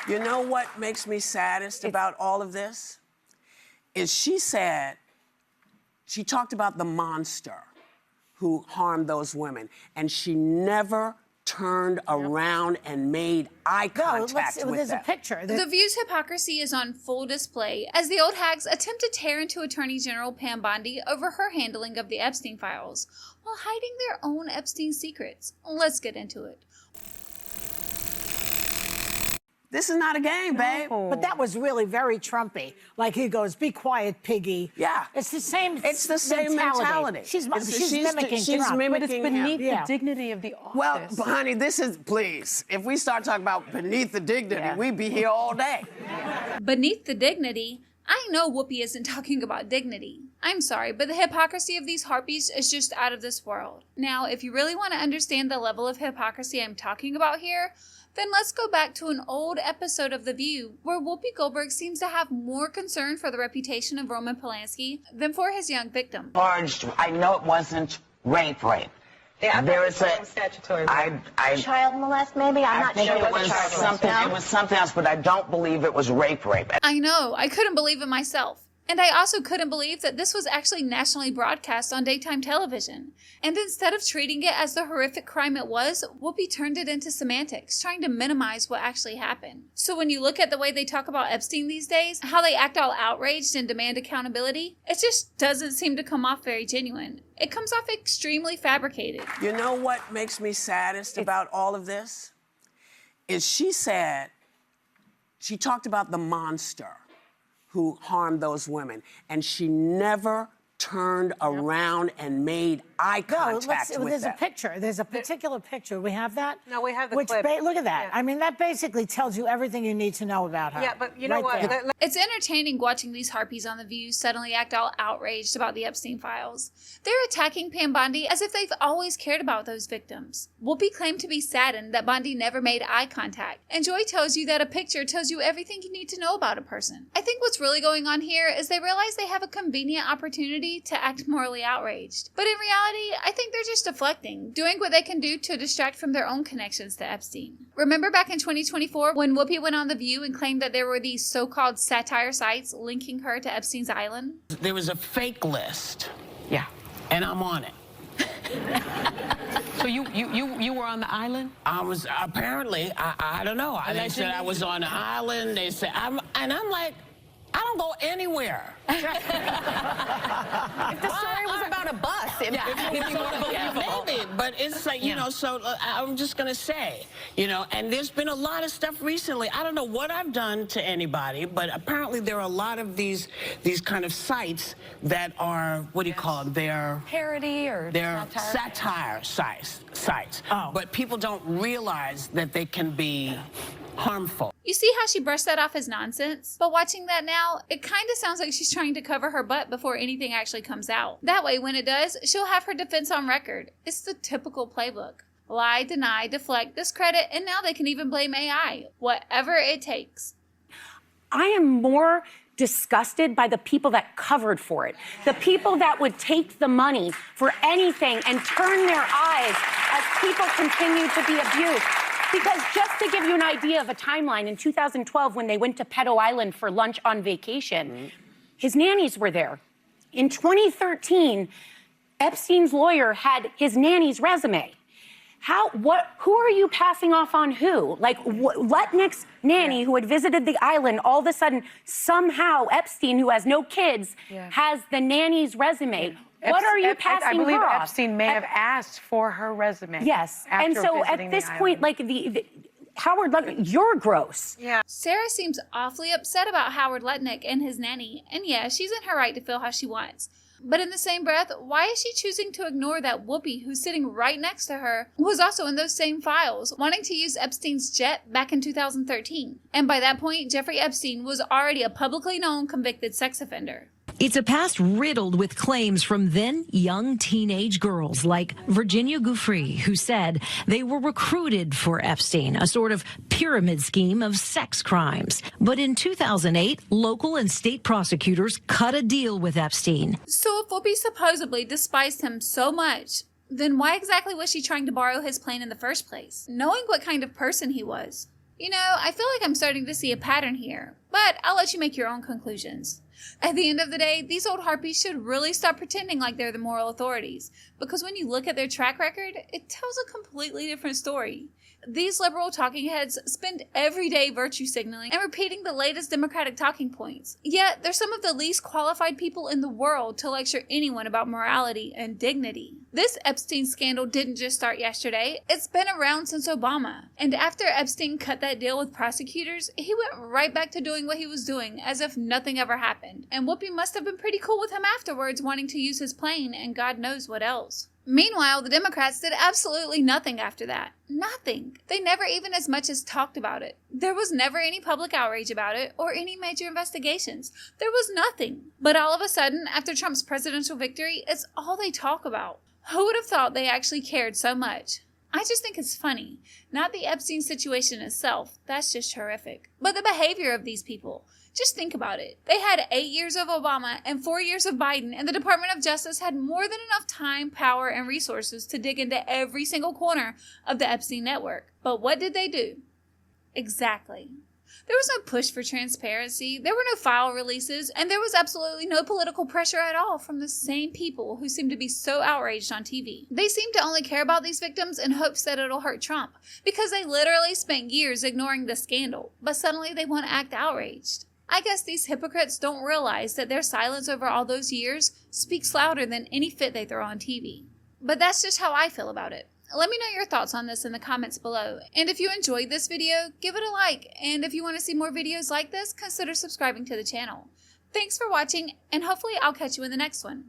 You know what makes me saddest about all of this? Is she talked about the monster who harmed those women, and she never turned around and made eye contact with there's them. a picture. The View's hypocrisy is on full display as the old hags attempt to tear into Attorney General Pam Bondi over her handling of the Epstein files while hiding their own Epstein secrets. Let's get into it. This is not a game, babe. But that was really very Trumpy. Like he goes, "Be quiet, piggy." Yeah. It's the same. It's the same mentality. She's mimicking Trump. But it's beneath the dignity of the office. Well, honey, this is, please, if we start talking about beneath the dignity, we'd be here all day. Beneath the dignity? I know Whoopi isn't talking about dignity. I'm sorry, but the hypocrisy of these harpies is just out of this world. Now, if you really want to understand the level of hypocrisy I'm talking about here, then let's go back to an old episode of The View where Whoopi Goldberg seems to have more concern for the reputation of Roman Polanski than for his young victim. I know it wasn't rape. Yeah, there is a statutory child molest, maybe. I'm not sure. It was something. No? It was something else, but I don't believe it was rape. I know. I couldn't believe it myself. And I also couldn't believe that this was actually nationally broadcast on daytime television. And instead of treating it as the horrific crime it was, Whoopi turned it into semantics, trying to minimize what actually happened. So when you look at the way they talk about Epstein these days, how they act all outraged and demand accountability, it just doesn't seem to come off very genuine. It comes off extremely fabricated. You know what makes me saddest about all of this? Is she talked about the monster who harmed those women, and she never turned around and made eye contact with there's them. a picture. There's a particular picture. We have that? No, we have the clip. Look at that. Yeah. I mean, that basically tells you everything you need to know about her. Yeah, but you know what? It's entertaining watching these harpies on The View suddenly act all outraged about the Epstein files. They're attacking Pam Bondi as if they've always cared about those victims. Whoopi claimed to be saddened that Bondi never made eye contact, and Joy tells you that a picture tells you everything you need to know about a person. I think what's really going on here is they realize they have a convenient opportunity to act morally outraged. But in reality, I think they're just deflecting, doing what they can do to distract from their own connections to Epstein. Remember back in 2024 when Whoopi went on The View and claimed that there were these so-called satire sites linking her to Epstein's island? There was a fake list. Yeah. And I'm on it. So you were on the island? I was, apparently, I don't know. They said I was on the island. They said, I'm like, I don't go anywhere. If the story was about a bus, maybe, but it's like, you know, so I'm just going to say, you know, and there's been a lot of stuff recently. I don't know what I've done to anybody, but apparently there are a lot of these kind of sites that are, what do you call them? They're parody or they're satire sites. Oh. But people don't realize that they can be harmful. You see how she brushed that off as nonsense? But watching that now, it kind of sounds like she's trying to cover her butt before anything actually comes out. That way, when it does, she'll have her defense on record. It's the typical playbook. Lie, deny, deflect, discredit, and now they can even blame AI. Whatever it takes. I am more disgusted by the people that covered for it. The people that would take the money for anything and turn their eyes as people continue to be abused. Because just to give you an idea of a timeline, in 2012, when they went to Pedo Island for lunch on vacation, his nannies were there. In 2013, Epstein's lawyer had his nanny's resume. Who are you passing off on who? Like, Letnick's nanny, who had visited the island, all of a sudden, somehow Epstein, who has no kids, has the nanny's resume. What are you passing I believe her off? Epstein may have asked for her resume. Yes, and so at this point, like Howard Letnick, you're gross. Yeah. Sarah seems awfully upset about Howard Letnick and his nanny, and yeah, she's in her right to feel how she wants. But in the same breath, why is she choosing to ignore that Whoopi, who's sitting right next to her, was also in those same files, wanting to use Epstein's jet back in 2013? And by that point, Jeffrey Epstein was already a publicly known convicted sex offender. It's a past riddled with claims from then young teenage girls like Virginia Giuffre, who said they were recruited for Epstein, a sort of pyramid scheme of sex crimes. But in 2008, local and state prosecutors cut a deal with Epstein. So if Whoopi supposedly despised him so much, then why exactly was she trying to borrow his plane in the first place? Knowing what kind of person he was. You know, I feel like I'm starting to see a pattern here, but I'll let you make your own conclusions. At the end of the day, these old harpies should really stop pretending like they're the moral authorities, because when you look at their track record, it tells a completely different story. These liberal talking heads spend every day virtue signaling and repeating the latest Democratic talking points. Yet, they're some of the least qualified people in the world to lecture anyone about morality and dignity. This Epstein scandal didn't just start yesterday, it's been around since Obama. And after Epstein cut that deal with prosecutors, he went right back to doing what he was doing as if nothing ever happened. And Whoopi must have been pretty cool with him afterwards, wanting to use his plane and God knows what else. Meanwhile, the Democrats did absolutely nothing after that. Nothing. They never even as much as talked about it. There was never any public outrage about it or any major investigations. There was nothing. But all of a sudden, after Trump's presidential victory, it's all they talk about. Who would have thought they actually cared so much? I just think it's funny. Not the Epstein situation itself. That's just horrific. But the behavior of these people. Just think about it. They had 8 years of Obama and 4 years of Biden, and the Department of Justice had more than enough time, power, and resources to dig into every single corner of the Epstein network. But what did they do? Exactly. There was no push for transparency, there were no file releases, and there was absolutely no political pressure at all from the same people who seem to be so outraged on TV. They seem to only care about these victims in hopes that it'll hurt Trump, because they literally spent years ignoring the scandal, but suddenly they want to act outraged. I guess these hypocrites don't realize that their silence over all those years speaks louder than any fit they throw on TV. But that's just how I feel about it. Let me know your thoughts on this in the comments below. And if you enjoyed this video, give it a like. And if you want to see more videos like this, consider subscribing to the channel. Thanks for watching, and hopefully I'll catch you in the next one.